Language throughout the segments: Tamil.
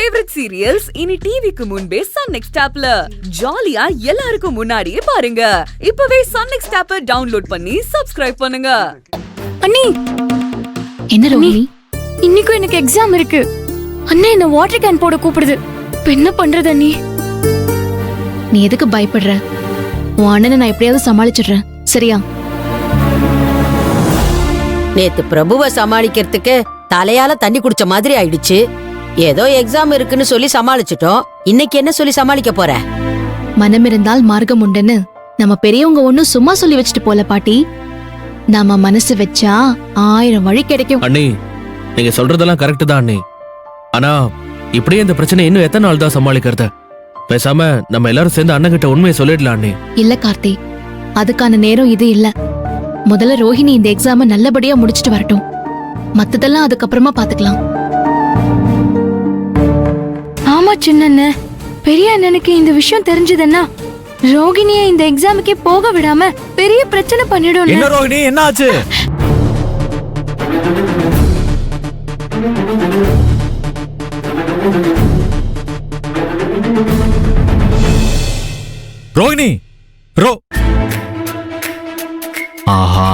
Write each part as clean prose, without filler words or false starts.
ஃபேவரட் சீரியல்ஸ் இனி டிவிக்கு முன்பே சன் நெக்ஸ்ட் ஆப்ல ஜாலியா எல்லாருக்கும் முன்னாடியே பாருங்க. இப்பவே சன் நெக்ஸ்ட் ஆப்பை டவுன்லோட் பண்ணி சப்ஸ்கிரைப் பண்ணுங்க. அண்ணி, என்ன ரோஹிணி, இன்னைக்கும் எனக்கு எக்ஸாம் இருக்கு. அண்ணா என்ன வாட்டர் கேன் போட கூப்பிடுது. இப்ப என்ன பண்றது அண்ணி? நீ எதுக்கு பயப்படுற? உன் அண்ணனை நான் எப்படியாவது சமாளிச்சிடுறேன், சரியா? நேத்து பிரபுவை சமாளிக்கிறதுக்கு தலையால தண்ணி குடிச்ச மாதிரி ஆயிடுச்சு. ஏதோ எக்ஸாம் இருக்குன்னு சொல்லி சமாளிச்சிட்டோம். இன்னைக்கு என்ன சொல்லி சமாளிக்க போற? மனம் இருந்தால் மார்க்கம் உண்டுன்னு நம்ம பெரியவங்க ஒண்ணும் சும்மா சொல்லி வச்சுட்டு போல பாட்டி. நாம மனசு வச்சா 1000 வழி கிடைக்கும். அண்ணி, நீங்க சொல்றதெல்லாம் கரெக்ட் தான் அண்ணி. ஆனா இப்படியே இந்த பிரச்சனை இன்னும் எத்தனை நாள் தான் சமாளிக்கிறது? பேசாம நம்ம எல்லாரும் சேர்ந்து அண்ணன் கிட்ட உண்மையை சொல்லிடலாம் அண்ணி. இல்ல கார்த்தி, அதுக்கான நேரம் இது இல்ல. முதல்ல ரோஹிணி இந்த எக்ஸாம நல்லபடியா முடிச்சிட்டு வரட்டும். மத்ததெல்லாம் அதுக்கப்புறமா பாத்துக்கலாம். ஆமா சின்ன பெரிய அண்ணனுக்கு இந்த விஷயம் தெரிஞ்சதுன்னா ரோகிணியை இந்த எக்ஸாமுக்கே போக விடாம பெரிய பிரச்சனை பண்ணிடும். என்ன ரோகிணி, என்ன ஆச்சு? ரோகிணி, ஆஹா,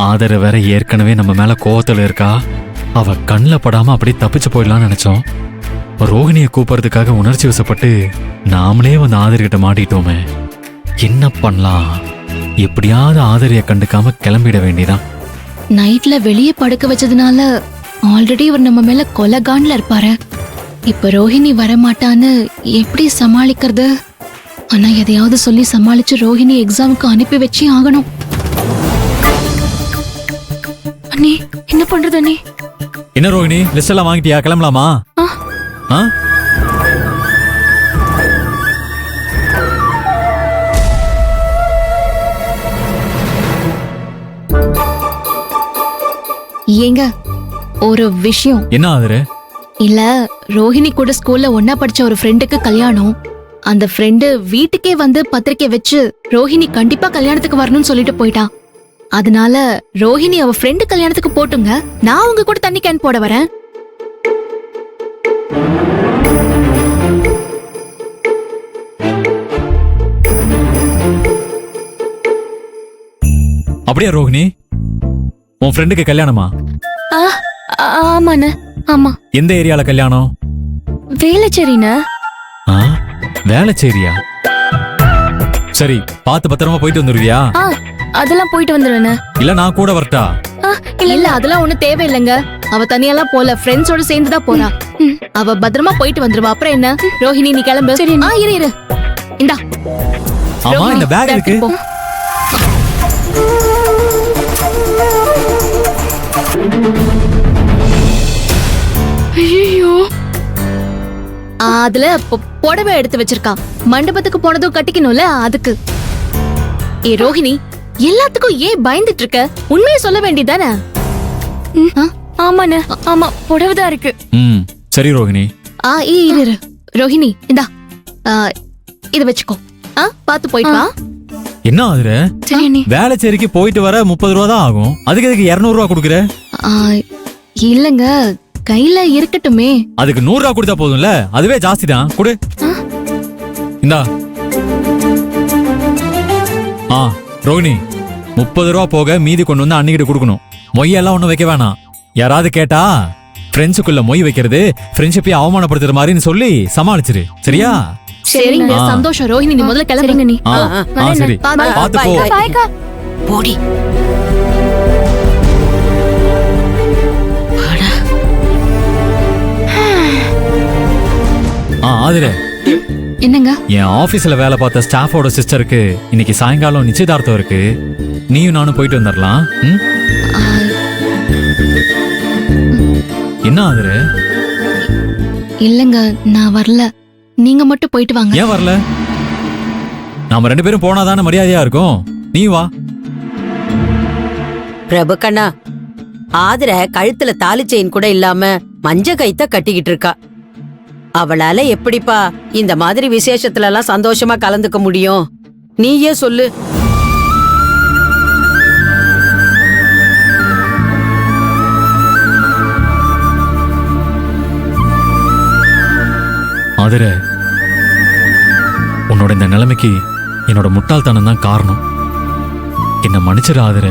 ஆதர வேற ஏற்கனவே நம்ம மேல கோவத்துல இருக்கா. அவ கண்ணுல படாம அப்படி தப்பிச்சு போயிடலாம்னு நினைச்சோம். ரோகிணியை கூப்பிடுறதுக்காக உணர்ச்சி வசப்பட்டு நாமளே வந்து ஆதரிக்கிட்ட மாட்டிட்டோமே. என்ன பண்ணலாம்? எப்படியாவது ஆதரிய கண்டுக்காம கிளம்பிட வேண்டியதான். நைட்ல வெளியே படுக்க வச்சதுனால ஆல்ரெடி இவர் நம்ம மேல கொலகான்ல இருப்பாரு. இப்ப ரோஹிணி வரமாட்டான்னு எப்படி சமாளிக்கிறது? ஆனா எதையாவது சொல்லி சமாளிச்சு ரோஹிணி எக்ஸாமுக்கு அனுப்பி வச்சே ஆகணும். அண்ணி, என்ன பண்றது அண்ணி? என்ன ரோகிணி, லிஸ்ட் எல்லாம் வாங்கிட்டியா? கிளம்பலாமா? ஏங்க, ஒரு விஷயம். என்ன ஆதரு? இல்ல, ரோஹிணி கூட ஸ்கூல்ல ஒன்னா படிச்ச ஒரு ஃப்ரெண்டுக்கு கல்யாணம். அந்த ஃப்ரெண்டு வீட்டுக்கே வந்து பத்திரிக்கை வச்சு ரோஹிணி கண்டிப்பா கல்யாணத்துக்கு வரணும்னு சொல்லிட்டு போயிட்டான். அதனால ரோஹிணி அவ ஃப்ரெண்டு கல்யாணத்துக்கு போட்டுங்க, நான் உங்க கூட தண்ணி கேன் போட வரேன். அப்படியா ரோஹிணி? உன் ஃப்ரெண்டுக்கு கல்யாணமா? ஆமாண்ண, ஆமா. எந்த ஏரியால கல்யாணம்? வேலைச்சேரிண்ண. வேலைச்சேரியா? சரி, பார்த்து பத்திரமா போயிட்டு வந்துருவியா? அதெல்லாம் போயிட்டு வந்துருவேன். இல்ல நான் கூட வரட்டா? இல்ல, அதெல்லாம் ஒண்ணு தேவையில்லைங்க. அவ தனியெல்லாம் போல, ஃப்ரெண்ட்ஸோட சேர்ந்துதான் போறா. அவ பத்திரமா போயிட்டு வந்துருவா. அப்புறம் என்ன? ரோஹிணி, நீ கிளம்பு. இரு இந்தா. ஆமா, இந்த பேக் இருக்கு. ஐயோ, அதுல புடவை எடுத்து வச்சிருக்கா. மண்டபத்துக்கு போனதும் கட்டிக்கணும்ல, அதுக்கு. ஏ ரோஹிணி, எல்லாத்துக்கும் ஏன் பயந்துட்டு இருக்க? உண்மையை சொல்ல வேண்டியதானே? ஆமாண்ண, ஆமா, புடவைதான் இருக்கு. சரி ரோஹிணி. இரு ரோஹிணி, இந்தா, இத வச்சுக்கோ. பாத்து போயிட்டு வா. என்ன ஆகுற? வேலைச்சேரிக்கு போயிட்டு வர 30 ரூபா தான் ஆகும். அதுக்கு எதுக்கு 200 ரூபா கொடுக்குற? இல்லங்க, கையில இருக்கட்டுமே. அதுக்கு 100 ரூபா கொடுத்தா போதும்ல, அதுவே ஜாஸ்தி தான். கொடு. இந்தா. ரோஹிணி, 30 ரூபா போக மீதி கொண்டு வந்து அன்னிக்கிட்ட கொடுக்கணும். மொய்யெல்லாம் ஒண்ணும் வைக்க வேணாம். யாராவது கேட்டா ஃப்ரெண்ட்ஸுக்குள்ள மொய் வைக்கிறது ஃப்ரெண்ட்ஷிப்பை அவமானப்படுத்துற மாதிரின்னு சொல்லி சமாளிச்சிரு, சரியா? சரிங்க, சந்தோஷம். ரோஹிணி, நீ முதல்ல கிளம்புங்க. நீ சரி, பாத்து போ. போடி. ஆதிர, என்னங்க? என் ஆபீஸ்ல வேலை பார்த்த ஸ்டாஃபோட சிஸ்டருக்கு இன்னைக்கு சாயங்காலம் நிச்சயதார்த்தம் இருக்கு. நீயும் நானும் போயிட்டு வந்துடலாம். என்ன ஆதிர? இல்லங்க, நான் வரல. நீங்க மட்டும் போயிட்டு வாங்க. ஏன் வரல? நாம 2 பேரும் போனாதானே மரியாதையா இருக்கும். நீ வா. பிரபு கண்ணா, ஆதிர கழுத்துல தாலி செயின் கூட இல்லாம மஞ்ச கைத்த கட்டிக்கிட்டு இருக்கா. அவளால எப்படிப்பா இந்த மாதிரி விசேஷத்துல எல்லாம் சந்தோஷமா கலந்துக்க முடியும்? நீயே சொல்லு. ஆதர, உன்னோட இந்த நிலைமைக்கு என்னோட முட்டாள்தனம் தான் காரணம். என்னை மன்னிச்சிட ஆதர.